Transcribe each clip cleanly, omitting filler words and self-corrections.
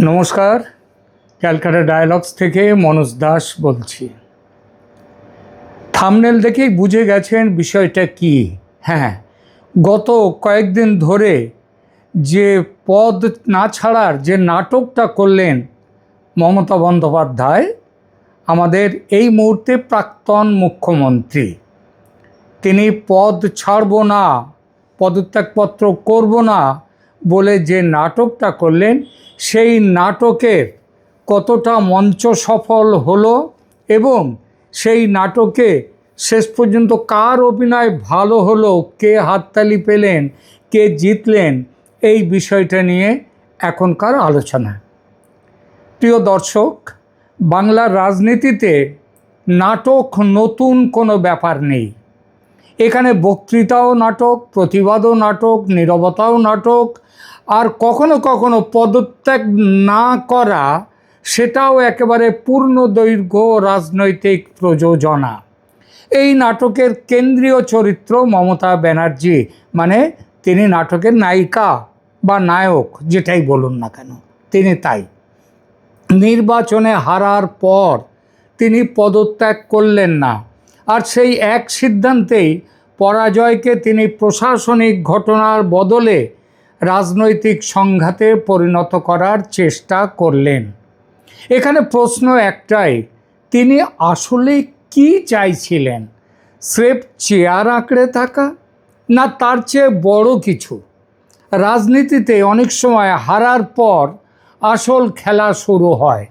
নমস্কার, ক্যালকাটা ডায়ালগস থেকে মনোজ দাস বলছি। থাম্বনেল দেখেই বুঝে গেছেন বিষয়টা কি। হ্যাঁ, গত কয়েকদিন ধরে যে পদ না ছাড়ার যে নাটকটা করলেন মমতা বন্দ্যোপাধ্যায়, আমাদের এই মুহূর্তে প্রাক্তন মুখ্যমন্ত্রী, তিনি পদ ছাড়ব না, পদত্যাগপত্র করব না বলে যে নাটকটা করলেন, সেই নাটকের কতটা মঞ্চ সফল হলো এবং সেই নাটকে শেষ পর্যন্ত কার অভিনয় ভালো হলো, কে হাততালি পেলেন, কে জিতলেন, এই বিষয়টা নিয়ে এখনকার আলোচনা। প্রিয় দর্শক, বাংলার রাজনীতিতে নাটক নতুন কোনো ব্যাপার নেই। এখানে বক্তৃতাও নাটক, প্রতিবাদও নাটক, নীরবতাও নাটক, আর কখনো কখনো পদত্যাগ না করা, সেটাও একেবারে পূর্ণ দৈর্ঘ্য রাজনৈতিক প্রযোজনা। এই নাটকের কেন্দ্রীয় চরিত্র মমতা ব্যানার্জি, মানে তিনি নাটকের নায়িকা বা নায়ক, যেটাই বলুন না কেন, তিনি তাই। নির্বাচনে হারার পর তিনি পদত্যাগ করলেন না, আর সেই এক সিদ্ধান্তেই পরাজয়কে তিনি প্রশাসনিক ঘটনার বদলে রাজনৈতিক সংঘাতে পরিণত করার চেষ্টা করলেন। এখানে প্রশ্ন একটাই, তিনি আসলে কি চাইছিলেন? স্রেফ চেয়ার আঁকড়ে থাকা, না তার চেয়ে বড় কিছু? রাজনীতিতে অনেক সময় হারার পর আসল খেলা শুরু হয়।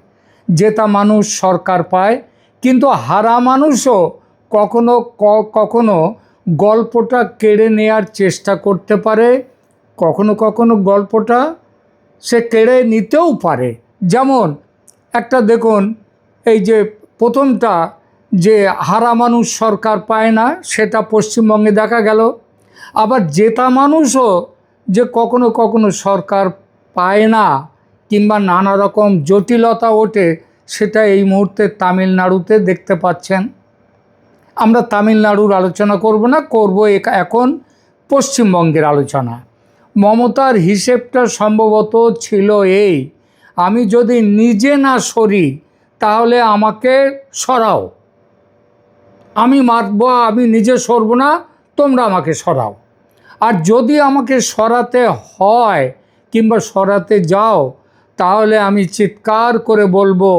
জেতা মানুষ সরকার পায়, কিন্তু হারা মানুষও কখনো কখনো গল্পটা কেড়ে নেয়ার চেষ্টা করতে পারে, কখনো কখনো গল্পটা সে কেড়ে নিতেও পারে। যেমন একটা দেখুন, এই যে প্রথমটা, যে হারা মানুষ সরকার পায় না, সেটা পশ্চিমবঙ্গে দেখা গেল। আবার জেতা মানুষও যে কখনো কখনো সরকার পায় না কিংবা নানা রকম জটিলতা ওঠে, সেটা এই মুহূর্তে তামিলনাড়ুতে দেখতে পাচ্ছেন। আমরা তামিলনাড়ুর আলোচনা করব না, করব এখন পশ্চিমবঙ্গের আলোচনা। মমতার হিসেবটা সম্ভবত ছিল এই, আমি যদি নিজে না সরি তাহলে আমাকে সরাও, আমি মারব, আমি নিজে সরব না, তোমরা আমাকে সরাও। আর যদি আমাকে সরাতে হয় কিংবা সরাতে যাও, তাহলে আমি চিৎকার করে বলবো,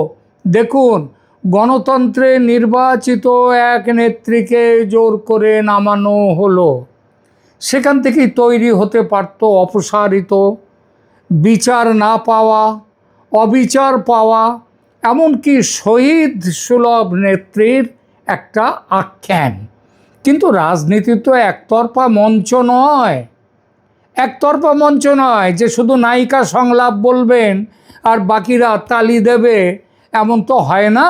দেখুন, গণতন্ত্রে নির্বাচিত এক নেত্রীকে জোর করে নামানো হলো। সেখান থেকেই তৈরি হতে পারত অপসারিত, বিচার না পাওয়া, অবিচার পাওয়া, এমনকি শহীদ সুলভ নেত্রীর একটা আখ্যান। কিন্তু রাজনীতি তো একতরফা মঞ্চ নয়, একতরফা মঞ্চ নয় যে শুধু নায়িকা সংলাপ বলবেন আর বাকিরা তালি দেবে, এমন তো হয় না।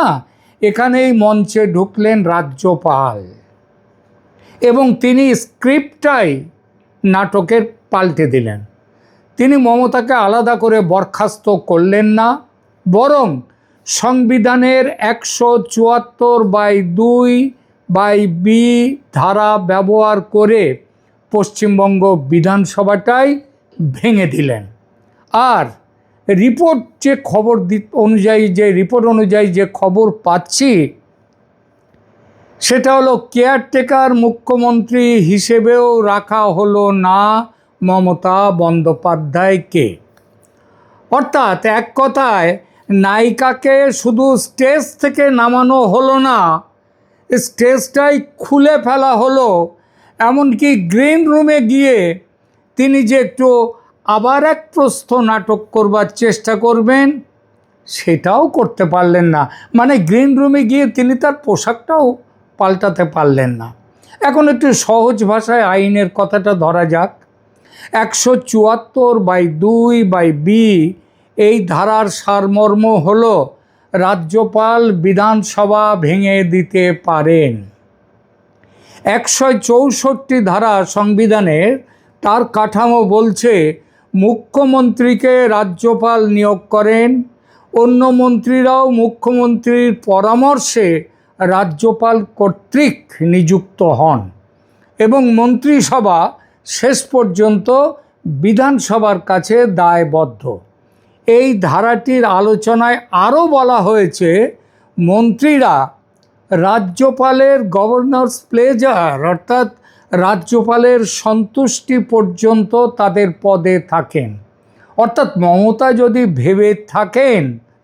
এখানেই মঞ্চে ঢুকলেন রাজ্যপাল এবং তিনি স্ক্রিপ্টটাই নাটকের পাল্টে দিলেন। তিনি মমতাকে আলাদা করে বরখাস্ত করলেন না, বরং সংবিধানের 174/2/বি ধারা ব্যবহার করে পশ্চিমবঙ্গ বিধানসভাটাই ভেঙে দিলেন। আর রিপোর্ট যে খবর রিপোর্ট অনুযায়ী যে খবর পাচ্ছি, সেটা হলো কেয়ারটেকার মুখ্যমন্ত্রী হিসেবেও রাখা হলো না মমতা বন্দ্যোপাধ্যায়কে। অর্থাৎ এক কথায়, নায়িকাকে শুধু স্টেজ থেকে নামানো হলো না, স্টেজটাই খুলে ফেলা হলো। এমনকি গ্রিন রুমে গিয়ে তিনি যে একটু আবার এক প্রস্থ নাটক করবার চেষ্টা করবেন, সেটাও করতে পারলেন না। মানে গ্রিন রুমে গিয়ে তিনি তার পোশাকটাও পাল্টাতে পারলেন না। এখন একটু সহজ ভাষায় আইনের কথাটা ধরা যাক। 174/2/বি এই ধারার সারমর্ম হলো, রাজ্যপাল বিধানসভা ভেঙে দিতে পারেন। 164 ধারা সংবিধানের তার কাঠামো বলছে, মুখ্যমন্ত্রীকে রাজ্যপাল নিয়োগ করেন, অন্য মন্ত্রীরাও মুখ্যমন্ত্রীর পরামর্শে রাজ্যপাল কর্তৃক নিযুক্ত হন এবং মন্ত্রিসভা শেষ পর্যন্ত বিধানসভার কাছে দায়বদ্ধ। এই ধারাটির আলোচনায় আরও বলা হয়েছে মন্ত্রীরা রাজ্যপালের গভর্নরস প্লেজার অর্থাৎ রাজ্যপালের সন্তুষ্টি পর্যন্ত তাদের পদে থাকেন। অর্থাৎ মমতা যদি ভেবে থাকেন,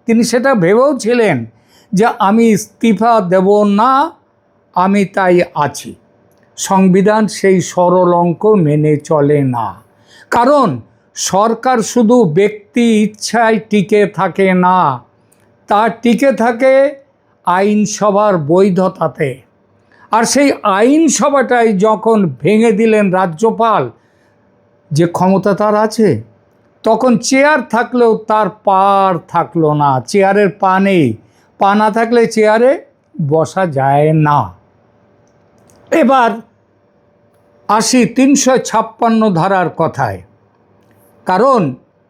তিনি সেটা ভেবেও ছিলেন যে আমি ইস্তিফা দেব না, আমি তাই আছি। সংবিধান সেই সরল অঙ্ক মেনে চলে না, কারণ সরকার শুধু ব্যক্তি ইচ্ছায় টিকে থাকে না, তা টিকে থাকে আইনসভার বৈধতাতে। আর সেই আইনসভাটাই যখন ভেঙে দিলেন রাজ্যপাল, যে ক্ষমতা তার আছে, তখন চেয়ার থাকলেও তার পার থাকলো না, চেয়ারের পা নেই, পা না থাকলে চেয়ারে বসা যায় না। এবার আসি ৩৫৬ ধারার কথায়। কারণ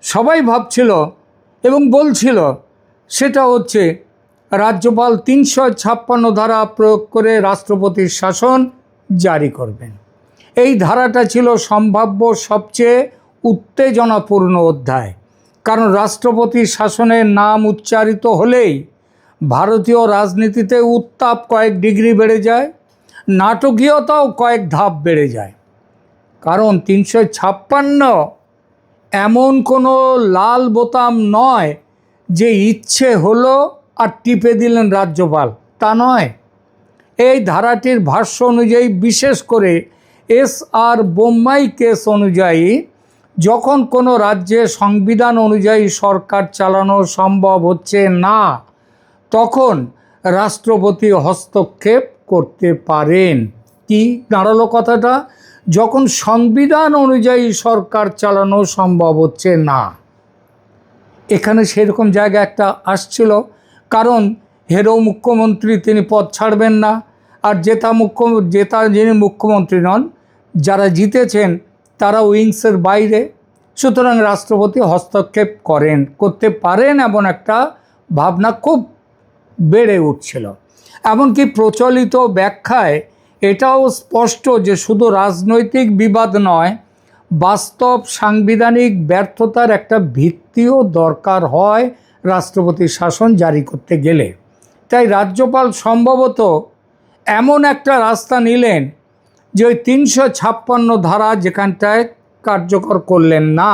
সবাই ভাবছিল এবং বলছিল সেটা হচ্ছে রাজ্যপাল ৩৫৬ ধারা প্রয়োগ করে রাষ্ট্রপতির শাসন জারি করবেন। এই ধারাটা ছিল সম্ভাব্য সবচেয়ে উত্তেজনাপূর্ণ অধ্যায়, কারণ রাষ্ট্রপতির শাসনের নাম উচ্চারিত হলেই ভারতীয় রাজনীতিতে উত্তাপ কয়েক ডিগ্রি বেড়ে যায়, নাটকীয়তাও কয়েক ধাপ বেড়ে যায়। কারণ ৩৫৬ এমন কোনো লাল বোতাম নয় যে ইচ্ছে হলো আর টিপে দিলেন রাজ্যপাল, তা নয়। এই ধারাটির ভাষ্য অনুযায়ী, বিশেষ করে এস.আর. বোম্মাই কেস অনুযায়ী, যখন কোনো রাজ্যে সংবিধান অনুযায়ী সরকার চালানো সম্ভব হচ্ছে না, তখন রাষ্ট্রপতি হস্তক্ষেপ করতে পারেন। কি দাঁড়ালো কথাটা? যখন সংবিধান অনুযায়ী সরকার চালানো সম্ভব হচ্ছে না। এখানে সেরকম জায়গা একটা আসছিল, কারণ হেরো মুখ্যমন্ত্রী, তিনি পদ ছাড়বেন না, আর জেতা যিনি মুখ্যমন্ত্রী নন, যারা জিতেছেন তারা উইংসের বাইরে, সুতরাং রাষ্ট্রপতি হস্তক্ষেপ করতে পারেন এমন একটা ভাবনা খুব বেড়ে উঠছিল। এমনকি প্রচলিত ব্যাখ্যায় এটাও স্পষ্ট যে শুধু রাজনৈতিক বিবাদ নয়, বাস্তব সাংবিধানিক ব্যর্থতার একটা ভিত্তিও দরকার হয় রাষ্ট্রপতির শাসন জারি করতে গেলে। তাই রাজ্যপাল সম্ভবত এমন একটা রাস্তা নিলেন যে ওই ৩৫৬ ধারা যেখানটায় কার্যকর করলেন না,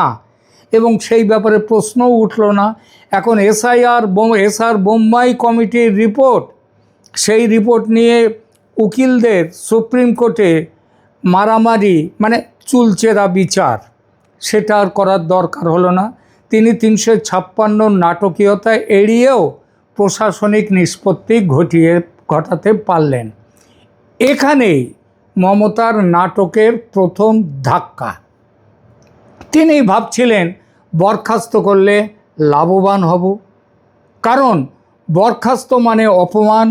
এবং সেই ব্যাপারে প্রশ্নও উঠল না। এখন এস.আর. বোম্মাই কমিটির রিপোর্ট, সেই রিপোর্ট নিয়ে উকিলদের সুপ্রিম কোর্টে মারামারি, মানে চুলচেরা বিচার, সেটা আর করার দরকার হলো না। তিনি ৩৫৬ নাটকীয়তা এড়িয়েও প্রশাসনিক নিষ্পত্তি ঘটাতে পারলেন। এখানেই মমতার নাটকের প্রথম ধাক্কা। তিনি ভাবছিলেন বরখাস্ত করলে লাভবান হব, কারণ বরখাস্ত মানে অপমান,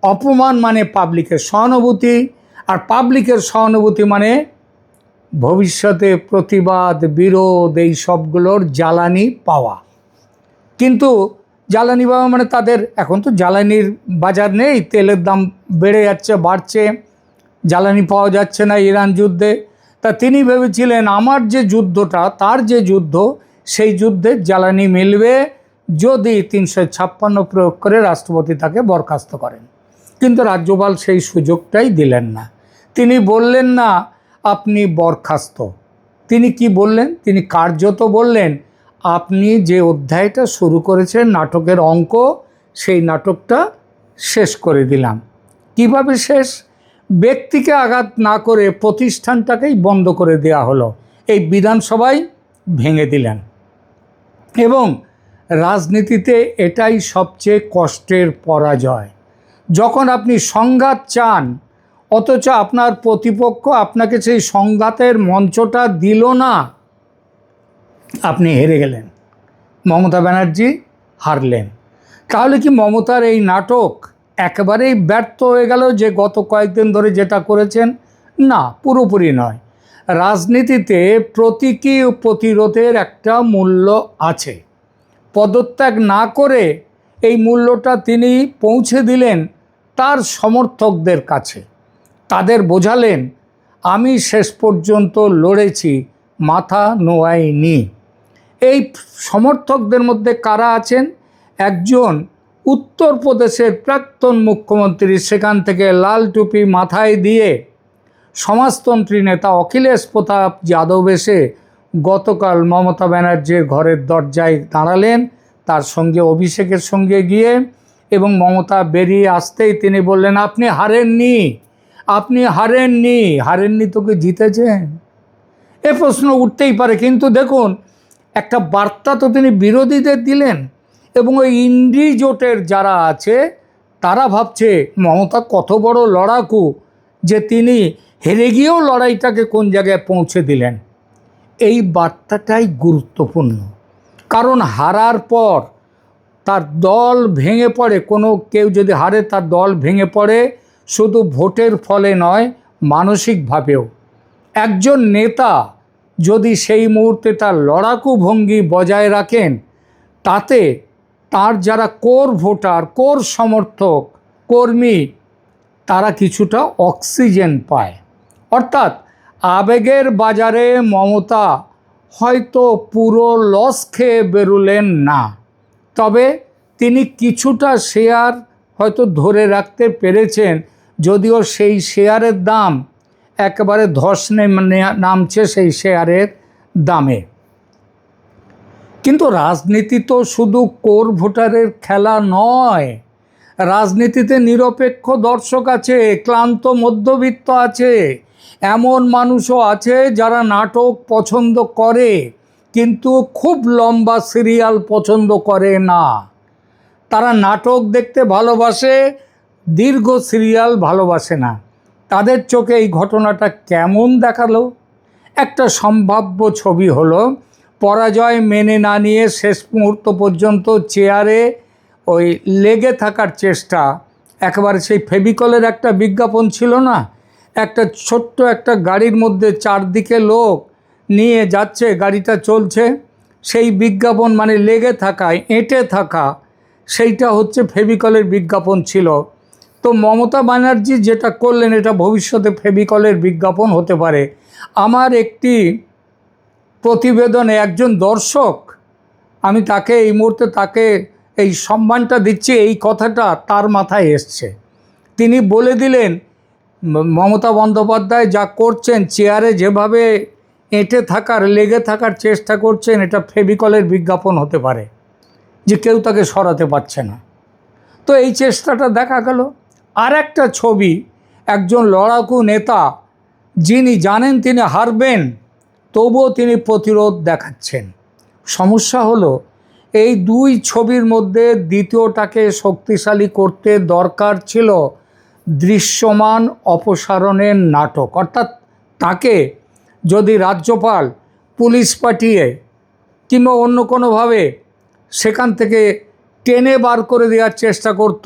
অপমান মানে পাবলিকের সহানুভূতি, আর পাবলিকের সহানুভূতি মানে ভবিষ্যতে প্রতিবাদ, বিরোধ, এই সবগুলোর জ্বালানি পাওয়া। কিন্তু জ্বালানি পাওয়া মানে তাদের এখন তো জ্বালানির বাজার নেই, তেলের দাম বেড়ে যাচ্ছে, বাড়ছে, জ্বালানি পাওয়া যাচ্ছে না ইরান যুদ্ধে। তা তিনি ভেবেছিলেন আমার যে যুদ্ধটা, তার যে যুদ্ধ, সেই যুদ্ধের জ্বালানি মিলবে যদি ৩৫৬ প্রয়োগ করে রাষ্ট্রপতি তাকে বরখাস্ত করেন। কিন্তু রাজ্যপাল সেই সুযোগটাই দিলেন না। তিনি বললেন না আপনি বরখাস্ত, তিনি কি বললেন? তিনি কার্যত বললেন আপনি যে অধ্যায়টা শুরু করেছেন নাটকের অঙ্ক, সেই নাটকটা শেষ করে দিলাম। কিভাবে শেষ? ব্যক্তিকে আঘাত না করে প্রতিষ্ঠানটাকেই বন্ধ করে দেওয়া হলো। এই বিধানসভায় ভেঙে দিলেন। এবং রাজনীতিতে এটাই সবচেয়ে কষ্টের পরাজয়, যখন আপনি সংঘাত চান অথচ আপনার প্রতিপক্ষ আপনাকে সেই সংঘাতের মঞ্চটা দিল না, আপনি হেরে গেলেন। মমতা ব্যানার্জি হারলেন। তাহলে কি মমতার এই নাটক একেবারেই ব্যর্থ হয়ে গেল যে গত কয়েকদিন ধরে যেটা করেছেন? না, পুরোপুরি নয়। রাজনীতিতে প্রতীকী ও প্রতিরোধের একটা মূল্য আছে। পদত্যাগ না করে এই মূল্যটা তিনি পৌঁছে দিলেন তার সমর্থকদের কাছে। তাদের বোঝালেন আমি শেষ পর্যন্ত লড়েছি, মাথা নোয়াইনি। এই সমর্থকদের মধ্যে কারা আছেন? একজন উত্তরপ্রদেশের প্রাক্তন মুখ্যমন্ত্রী, সেখান থেকে লাল টুপি মাথায় দিয়ে সমাজতন্ত্রী নেতা অখিলেশ প্রতাপ যাদব এসে গতকাল মমতা ব্যানার্জির ঘরের দরজায় দাঁড়ালেন তার সঙ্গে অভিষেকের সঙ্গে গিয়ে, এবং মমতা বেরিয়ে আসতেই তিনি বললেন, আপনি হারেননি, আপনি হারেননি, হারেননি তোকে জিতেছেন। এ প্রশ্ন উঠতেই পারে, কিন্তু দেখুন একটা বার্তা তো তিনি বিরোধীদের দিলেন, এবং ওই ইন্ডি জোটের যারা আছে তারা ভাবছে মমতা কত বড় লড়াকু যে তিনি হেরে গিয়েও লড়াইটাকে কোন জায়গায় পৌঁছে দিলেন। এই বার্তাটাই গুরুত্বপূর্ণ, কারণ হারার পর তার দল ভেঙে পড়ে, কোনো কেউ যদি হারে তার দল ভেঙে পড়ে, শুধু ভোটের ফলে নয়, মানসিকভাবেও। একজন নেতা যদি সেই মুহূর্তে তার লড়াকু ভঙ্গি বজায় রাখেন, তাতে তার যারা কোর ভোটার, কোর সমর্থক, কর্মী, তারা কিছুটা অক্সিজেন পায়। অর্থাৎ আবেগের বাজারে মমতা হয়তো পুরো লস খেয়ে বেরোলেন না, তবে তিনি কিছুটা শেয়ার হয়তো ধরে রাখতে পেরেছেন, যদিও সেই শেয়ারের দাম একেবারে ধস নামছে সেই শেয়ারের দামে। কিন্তু রাজনীতি তো শুধু কোর ভোটারের খেলা নয়, রাজনীতিতে নিরপেক্ষ দর্শক আছে, ক্লান্ত মধ্যবিত্ত আছে, এমন মানুষও আছে যারা নাটক পছন্দ করে কিন্তু খুব লম্বা সিরিয়াল পছন্দ করে না। তারা নাটক দেখতে ভালোবাসে, দীর্ঘ সিরিয়াল ভালোবাসে না। তাদের চোখে এই ঘটনাটা কেমন দেখালো? একটা সম্ভাব্য ছবি হলো পরাজয় মেনে না নিয়ে শেষ মুহূর্ত পর্যন্ত চেয়ারে ওই লেগে থাকার চেষ্টা। একেবারে সেই ফেভিকলের একটা বিজ্ঞাপন ছিল না, একটা ছোট্ট একটা গাড়ির মধ্যে চারদিকে লোক নিয়ে যাচ্ছে, গাড়িটা চলছে, সেই বিজ্ঞাপন মানে লেগে থাকা, এঁটে থাকা, সেইটা হচ্ছে ফেভিকলের বিজ্ঞাপন ছিল। তো মমতা ব্যানার্জি যেটা করলেন, এটা ভবিষ্যতে ফেভিকলের বিজ্ঞাপন হতে পারে। আমার একটি প্রতিবেদনে একজন দর্শক, আমি তাকে এই মুহূর্তে তাকে এই সম্মানটা দিচ্ছি, এই কথাটা তার মাথায় এসছে। তিনি বলে দিলেন মমতা বন্দ্যোপাধ্যায় যা করছেন, চেয়ারে যেভাবে এঁটে থাকার, লেগে থাকার চেষ্টা করছেন, এটা ফেভিকলের বিজ্ঞাপন হতে পারে, যে কেউ তাকে সরাতে পারছে না। তো এই চেষ্টাটা দেখা গেল। আর একটা ছবি, একজন লড়াকু নেতা যিনি জানেন তিনি হারবেন, তবুও তিনি প্রতিরোধ দেখাচ্ছেন। সমস্যা হলো এই দুই ছবির মধ্যে দ্বিতীয়টাকে শক্তিশালী করতে দরকার ছিল দৃশ্যমান অপসারণের নাটক। অর্থাৎ তাকে যদি রাজ্যপাল পুলিশ পাঠিয়ে কিংবা অন্য কোনোভাবে সেখান থেকে টেনে বার করে দেওয়ার চেষ্টা করত,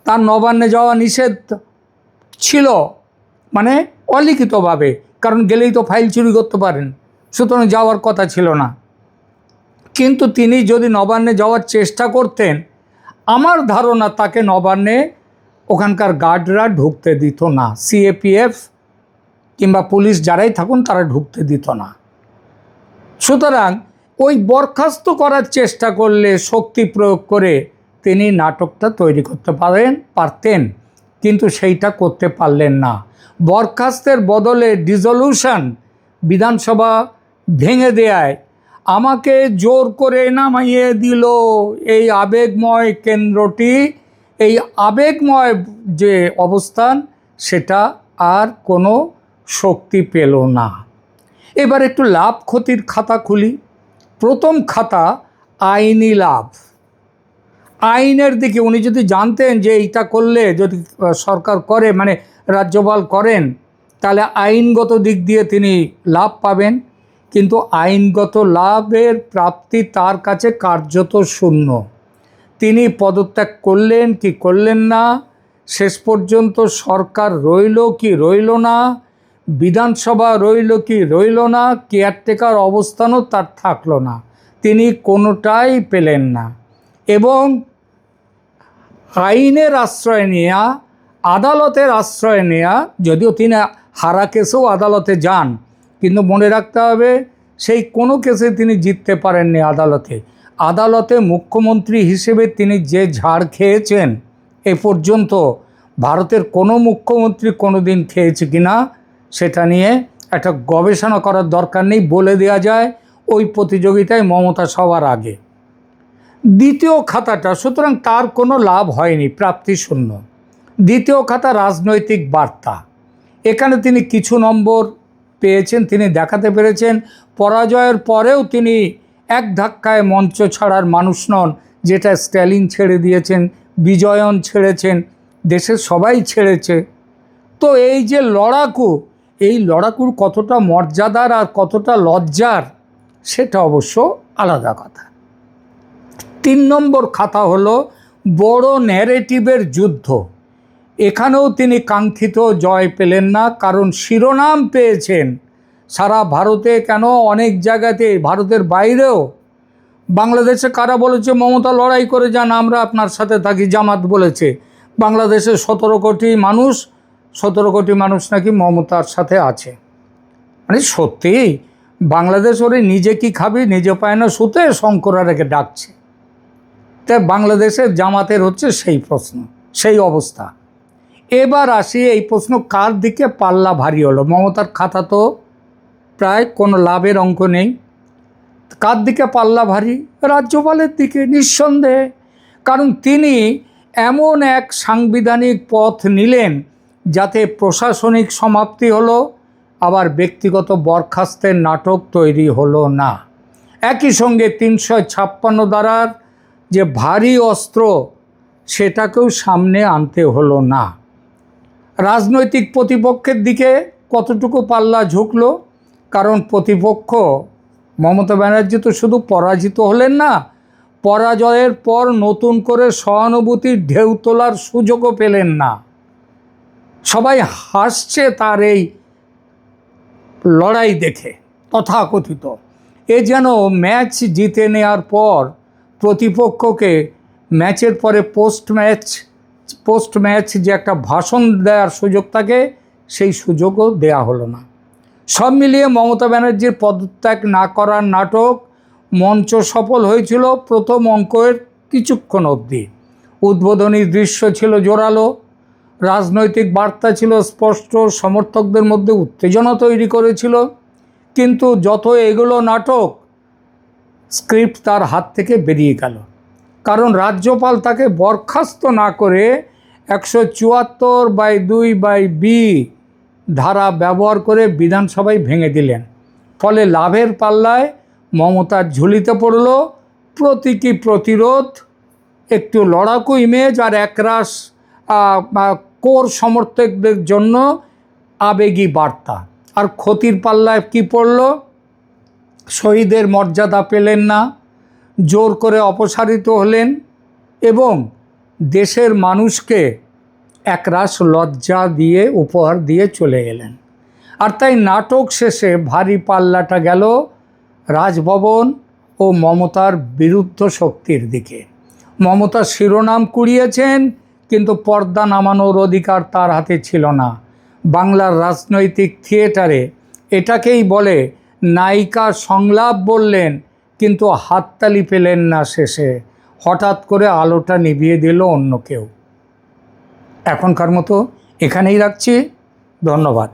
তার নবান্নে যাওয়া নিষেধ ছিল, মানে অলিখিতভাবে, কারণ গেলেই তো ফাইল চুরি করতে পারেন, সুতরাং যাওয়ার কথা ছিল না। কিন্তু তিনি যদি নবান্নে যাওয়ার চেষ্টা করতেন, আমার ধারণা তাকে নবান্নে ওখানকার গার্ডরা ঢুকতে দিত না, সিএপিএফ কিংবা পুলিশ যারাই থাকুন তারা ঢুকতে দিত না। সুতরাং ওই বরখাস্ত করার চেষ্টা করলে শক্তি প্রয়োগ করে তিনি নাটকটা তৈরি করতে পারতেন, কিন্তু সেইটা করতে পারলেন না। বরখাস্তের বদলে ডিসলিউশন, বিধানসভা ভেঙে দেয়, আমাকে জোর করে নামাইয়ে দিল এই আবেগময় কেন্দ্রটি, এই আবেগময় যে অবস্থান, সেটা আর কোনো শক্তি পেল না। এবার একটু লাভ ক্ষতির খাতা খুলি। প্রথম খাতা আইনি লাভ। আইনের দিকে উনি যদি জানতেন যে এইটা করলে যদি সরকার করে, মানে রাজ্যপাল করেন, তাহলে আইনগত দিক দিয়ে তিনি লাভ পাবেন, কিন্তু আইনগত লাভের প্রাপ্তি তার কাছে কার্যত শূন্য। তিনি পদত্যাগ করলেন কি করলেন না, শেষ পর্যন্ত সরকার রইল কি রইল না, বিধানসভা রইল কি রইল না, কেয়ারটেকার অবস্থানও তার থাকলো না, তিনি কোনোটাই পেলেন না। এবং আইনের আশ্রয় নেওয়া, আদালতের আশ্রয় নেওয়া, যদিও তিনি হারা কেসেও আদালতে যান, কিন্তু মনে রাখতে হবে সেই কোনো কেসে তিনি জিততে পারেননি আদালতে। আদালতে মুখ্যমন্ত্রী হিসেবে তিনি যে ঝাড় খেয়েছেন এ পর্যন্ত ভারতের কোনো মুখ্যমন্ত্রী কোনো দিন খেয়েছে কি না সেটা নিয়ে একটা গবেষণা করার দরকার নেই, বলে দেওয়া যায় ওই প্রতিযোগিতায় মমতা সবার আগে। দ্বিতীয় খাতাটা সুতরাং তার কোনো লাভ হয়নি, প্রাপ্তিশূন্য। দ্বিতীয় খাতা রাজনৈতিক বার্তা। এখানে তিনি কিছু নম্বর পেয়েছেন, তিনি দেখাতে পেরেছেন পরাজয়ের পরেও তিনি এক ধাক্কায় মঞ্চ ছাড়ার মানুষ নন, যেটা স্ট্যালিন ছেড়ে দিয়েছেন, বিজয়ন ছেড়েছেন, দেশের সবাই ছেড়েছে। তো এই যে লড়াকু, এই লড়াকুর কতটা মর্যাদার আর কতটা লজ্জার সেটা অবশ্য আলাদা কথা। 3 নম্বর খাতা হলো বড় ন্যারেটিভের যুদ্ধ। এখানেও তিনি কাঙ্ক্ষিত জয় পেলেন না, কারণ শিরোনাম পেয়েছেন সারা ভারতে, কেন অনেক জায়গাতে, ভারতের বাইরেও। বাংলাদেশে কারা বলেছে মমতা লড়াই করে যান, আমরা আপনার সাথে থাকি, জামাত বলেছে। বাংলাদেশে 17 কোটি মানুষ, 17 কোটি মানুষ নাকি মমতার সাথে আছে। মানে সত্যিই বাংলাদেশ ওরে নিজে কি খাবি, নিজে পায় না শুতে, শঙ্করা রেখে ডাকছে। তাই বাংলাদেশের জামাতের হচ্ছে সেই প্রশ্ন, সেই অবস্থা। এবার আসি, এই প্রশ্ন কার দিকে পাল্লা ভারী হলো? মমতার খাতা তো প্রায় কোনো লাভের অঙ্ক নেই। কার দিকে পাল্লা ভারী? রাজ্যপালের দিকে, নিঃসন্দেহে। কারণ তিনি এমন এক সাংবিধানিক পথ নিলেন যাতে প্রশাসনিক সমাপ্তি হলো, আবার ব্যক্তিগত বরখাস্তের নাটক তৈরি হলো না। একই সঙ্গে 356 ধারার যে ভারী অস্ত্র সেটাকেও সামনে আনতে হলো না। রাজনৈতিক প্রতিপক্ষের দিকে কতটুকু পাল্লা ঝুঁকলো? কারণ প্রতিপক্ষ মমতা ব্যানার্জি তো শুধু পরাজিত হলেন না, পরাজয়ের পর নতুন করে সহানুভূতির ঢেউ তোলার সুযোগও পেলেন না। সবাই হাসছে তার এই লড়াই দেখে, তথাকথিত। এ যেন ম্যাচ জিতে নেওয়ার পর প্রতিপক্ষকে ম্যাচের পরে পোস্ট ম্যাচ যে একটা ভাষণ দেওয়ার সুযোগ থাকে, সেই সুযোগও দেয়া হলো না। সব মিলিয়ে মমতা ব্যানার্জির পদত্যাগ না করার নাটক মঞ্চ সফল হয়েছিল প্রথম অঙ্কের কিছুক্ষণ অবধি। উদ্বোধনী দৃশ্য ছিল জোরালো, রাজনৈতিক বার্তা ছিল স্পষ্ট, সমর্থকদের মধ্যে উত্তেজনা তৈরি করেছিল। কিন্তু যত এগুলো নাটক, স্ক্রিপ্ট তার হাত থেকে বেরিয়ে গেল। কারণ রাজ্যপাল তাকে বরখাস্ত না করে 174/2/B ধারা ব্যবহার করে বিধানসভায় ভেঙে দিলেন। ফলে লাভের পাল্লায় মমতার ঝুলিতে পড়ল প্রতীকী প্রতিরোধ, একটু লড়াকু ইমেজ, আর একরাশ কোর সমর্থকদের জন্য আবেগী বার্তা। আর ক্ষতির পাল্লায় কি পড়ল? শহীদের মর্যাদা পেলেন না, জোর করে অপসারিত হলেন এবং দেশের মানুষকে একরাশ লজ্জা দিয়ে উপহার দিয়ে চলে গেলেন। আর তাই নাটক শেষে ভারী পাল্লাটা গেল রাজভবন ও মমতার বিরুদ্ধ শক্তির দিকে। মমতা শিরোনাম কুড়িয়েছেন, কিন্তু পর্দা নামানোর অধিকার তার হাতে ছিল না। বাংলার রাজনৈতিক থিয়েটারে এটাকেই বলে নায়িকা সংলাপ বললেন, কিন্তু হাততালি পেলেন না শেষে। হঠাৎ করে আলোটা নিভিয়ে দিল অন্য কেউ। এখনকার মতো এখানেই রাখছি, ধন্যবাদ।